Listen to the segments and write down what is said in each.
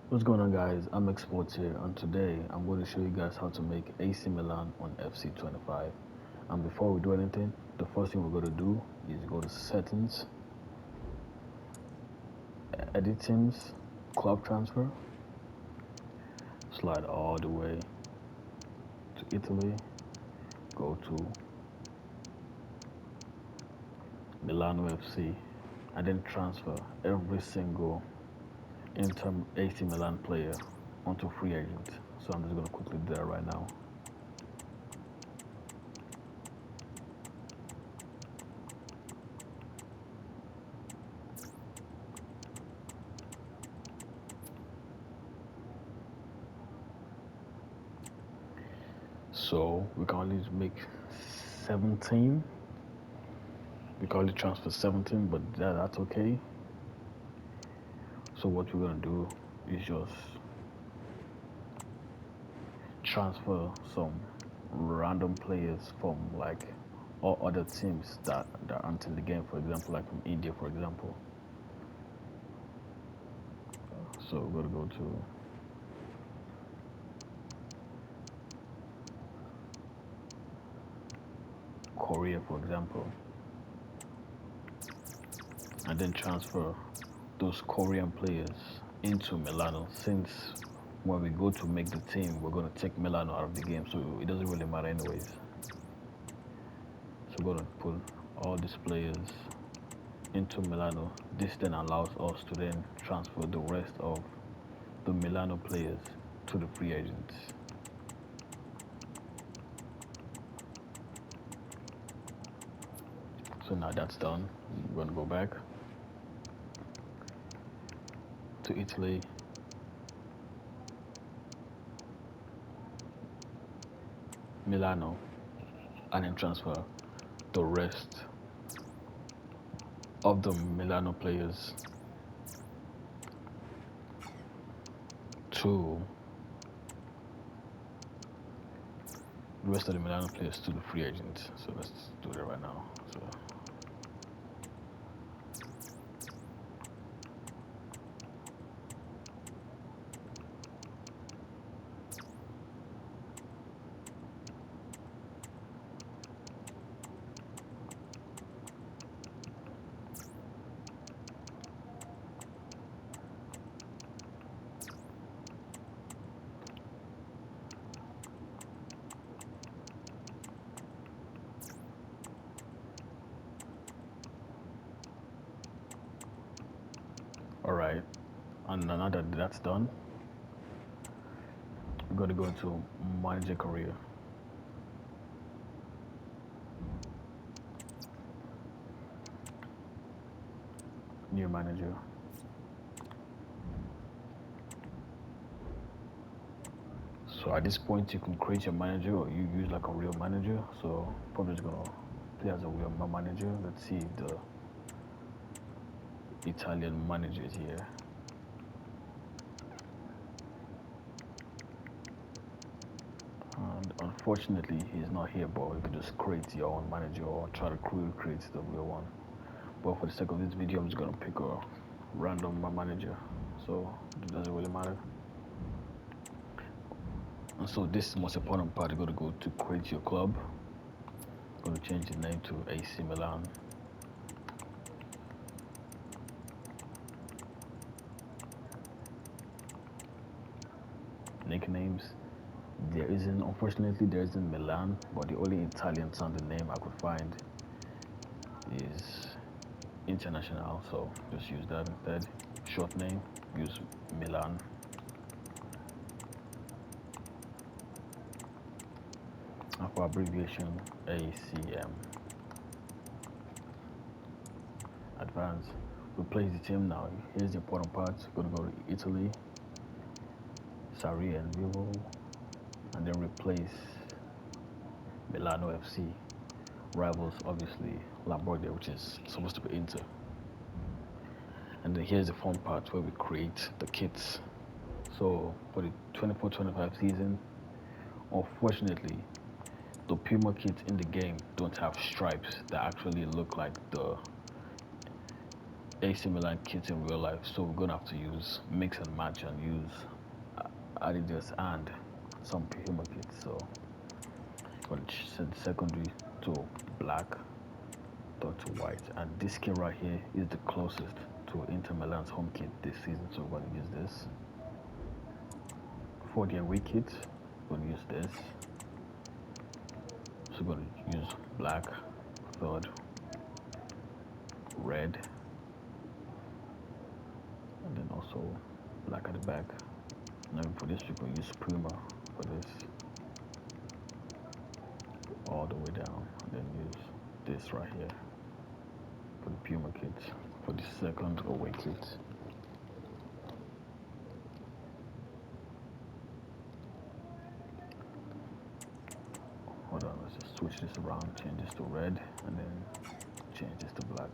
What's going on, guys? I'm Exports here, and today I'm going to show you guys how to make AC Milan on FC25. And before we do anything, the first thing we're going to do is go to Settings, Edit Teams, Club Transfer, slide all the way to Italy, go to Milano FC, and then transfer every single Inter AC Milan player onto free agent. So I'm just going to quickly do that right now. So we can only make 17. We can only transfer 17, but that's okay. So what we're gonna do is just transfer some random players from like all other teams that aren't in the game. For example, like from India, for example. So we're gonna go to Korea, for example, and then transfer those Korean players into Milano. Since when we go to make the team, we're gonna take Milano out of the game, so it doesn't really matter anyways. So we're gonna put all these players into Milano. This then allows us to then transfer the rest of the Milano players to the free agents. So now that's done. We're gonna go back to Italy, Milano, and then transfer the rest of the Milano players to the rest of the Milano players to the free agents. So let's do that right now. So all right, and now that that's done, we're gonna go to manage a career, new manager. So at this point, you can create your manager or you use like a real manager. So probably just gonna play as a real manager. Let's see if the Italian manager is here. And unfortunately, he's not here, but you can just create your own manager or try to create the real one. But for the sake of this video, I'm just gonna pick a random manager. So it doesn't really matter. And so this is the most important part. You're gonna go to create your club. Gonna change the name to AC Milan. Nicknames. Unfortunately, there isn't Milan, but the only Italian sounding name I could find is International, so just use that instead. Short name, use Milan. And for abbreviation, ACM. Advanced. Replace the team now. Here's the important part. Gonna go to Italy, Sari and Vivo, and then replace Milano FC. Rivals, obviously, Lamborghini, which is supposed to be Inter. And then here's the fun part where we create the kits. So for the 24-25 season, unfortunately, the Puma kits in the game don't have stripes that actually look like the AC Milan kits in real life, so we're gonna have to use mix and match and use Adidas and some Puma kits. So gonna set the secondary to black, third to white, and this kit right here is the closest to Inter Milan's home kit this season. So we're gonna use this. For the away kit, we're gonna use this. So we're gonna use black, third, red, and then also black at the back. And then for this, we're gonna use Puma for this, all the way down, and then use this right here for the Puma kit, for the second away kit. Hold on, let's just switch this around, change this to red, and then change this to black.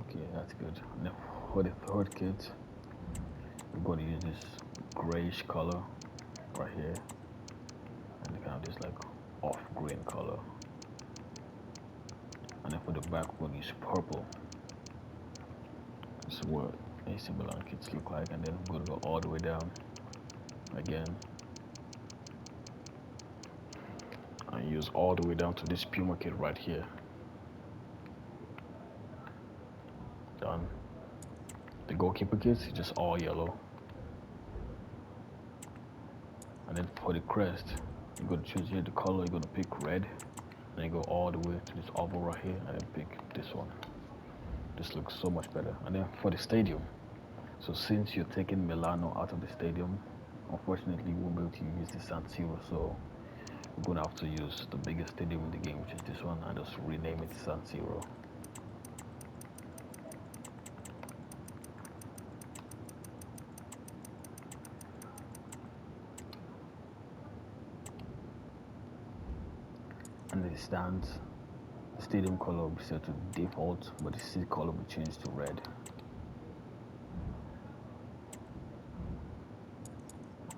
Okay, that's good. And then for the third kit, we're going to use this grayish color right here, and kind of this like off green color. And then for the back, we're going to use purple. This is what AC Milan kits look like, and then we're going to go all the way down again, and use all the way down to this Puma kit right here. Done. The goalkeeper kits is just all yellow. And then for the crest, you're going to choose here the color, you're going to pick red, and then go all the way to this oval right here, and then pick this one. This looks so much better. And then for the stadium, so since you're taking Milano out of the stadium, unfortunately we won't be able to use the San Siro, so we're going to have to use the biggest stadium in the game, which is this one, and just rename it San Siro. And the stands, the stadium color will be set to default, but the seat color will be changed to red.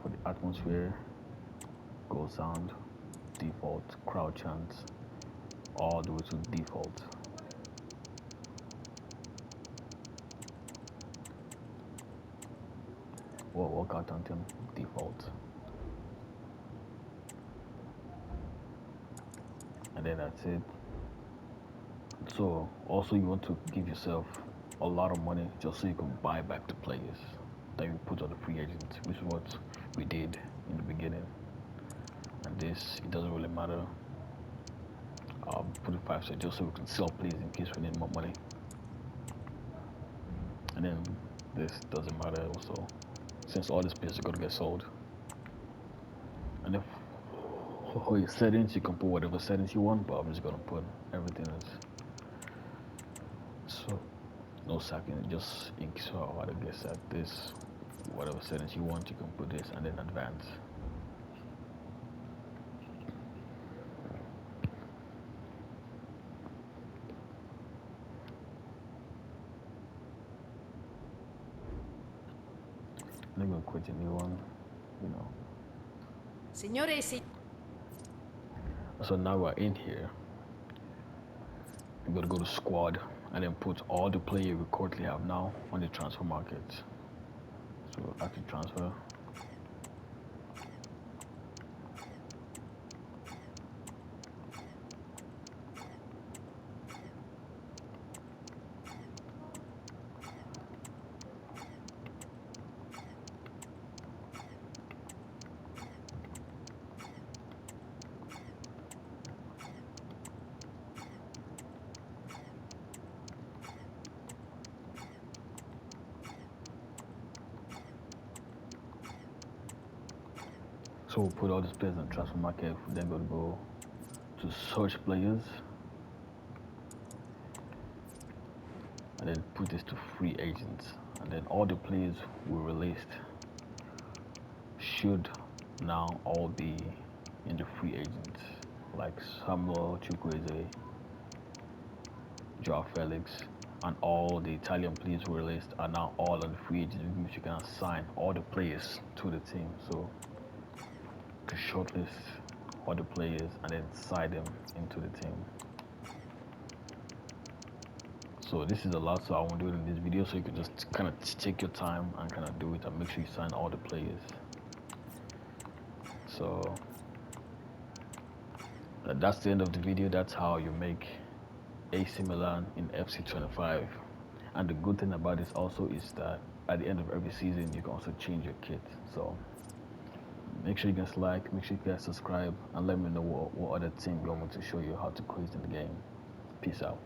For the atmosphere, goal sound, default, crowd chants, all the way to default. Or workout anthem, default. And then that's it. So also you want to give yourself a lot of money just so you can buy back the players that you put on the free agent, which is what we did in the beginning. And this, it doesn't really matter. Put it 5 cents just so we can sell players in case we need more money. And then this doesn't matter also, since all these players are gonna get sold. And if for your settings, you can put whatever settings you want, but I'm just gonna put everything as so no sacking, just ink. So I guess at this, whatever settings you want, you can put this, and then advance. Let me quit a new one, you know. Signore, So now we're in here. We're gonna go to squad and then put all the players we currently have now on the transfer market. So active transfer. So we'll put all these players on transfer market. Then gonna go to search players, and then put this to free agents. And then all the players we released should now all be in the free agents, like Samuel Chukwueze, Joao Felix, and all the Italian players we released are now all on the free agents, which you can assign all the players to the team. So to shortlist all the players and then sign them into the team. So this is a lot, so I won't do it in this video, so you can just kind of take your time and kind of do it and make sure you sign all the players. So that's the end of the video. That's how you make AC Milan in FC25. And the good thing about this also is that at the end of every season, you can also change your kit. So make sure you guys like, make sure you guys subscribe, and let me know what other team you want me to show you how to create in the game. Peace out.